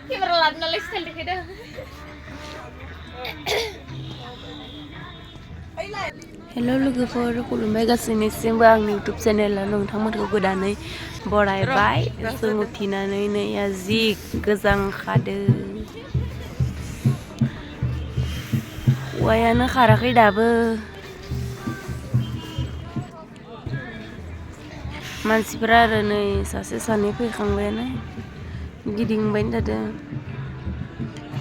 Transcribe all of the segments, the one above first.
हेल' लोगोफोर खुलुमबाय गासैनिसिमबो आंनि इउटुब चेनेलाव नोंथांमोनखौ गोदानै बरायबाय जों उथिनानै नैया जि गोजांखादो औवायानो खाराखै दाबो मानसिफोरा आरो नै सासे सानै फैखांबायानो गिदिंबाय थादों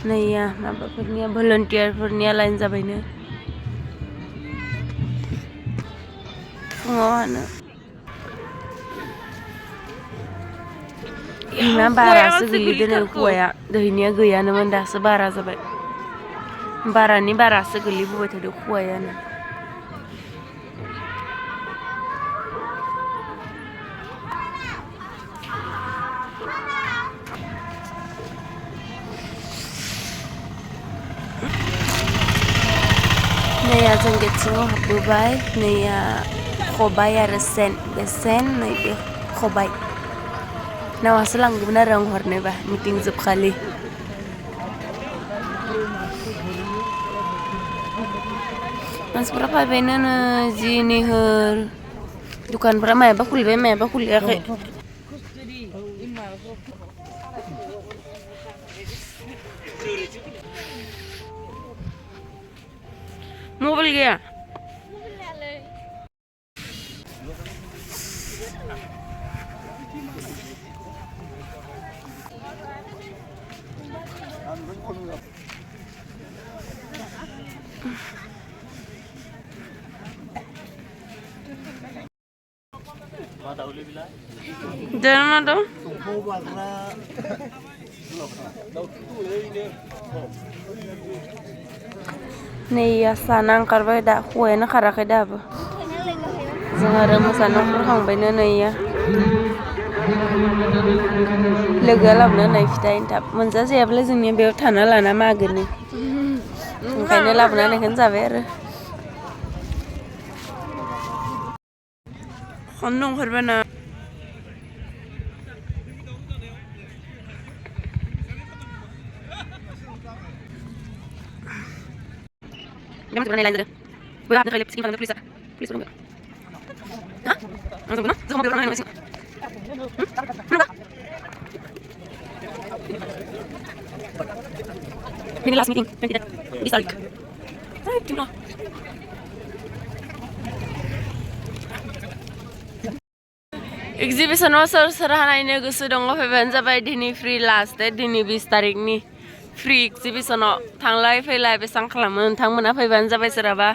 नैया माबाफोरनिया भलन्टियारफोरनिया लाइन जाबायनो फुङावनो इमा बारासो गोलैदों नै औवाया दैनिया गैयानोमोन दासो बारा जाबाय बारानि बारासो गोलैबोबाय थादों औवायानो नैया जों गेट सिङाव हाबबोबाय नैया खबाइ आरो सेन बे सेन नै बे खबाइ नावासो लांगौमोन आरो आं हरनोबा मिटिं जोबखालि मानसिफ्रा फैबायनो जि निहोर दुखानफ्रा मायाबा खुलिबाय मायाबा खुलियाखै मबाइल गैया Jangan dong. Nih ya sana angkar dah kue nak karak dah apa? Jangan remus sana kurang bener nih ya. Legalam na naik tain tap. Menjadi siapa lagi ni biar tanah lana mager nih. Kayaknya labna nih kan sabar. Kandung herbana. Jangan sebenarnya lain saja. Berapa kali peskin kalau polisi? Polisi tolong. Hah? Langsung mana? Jangan mobil orang lain masih. Mana? Ini last meeting. Di Salik. Ay, cuma. Exhibition wasar serahan ini gusu dong ngefeban sampai dini free last deh dini 20 tarik nih free exhibition थांलाय फैलाय बेसां खालामो नोंथांमोना फैबानो जाबाय सोरहाबा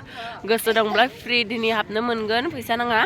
गोसो दंब्ला फ्रि दिनै हाबनो मोनगोन फैसा नाङा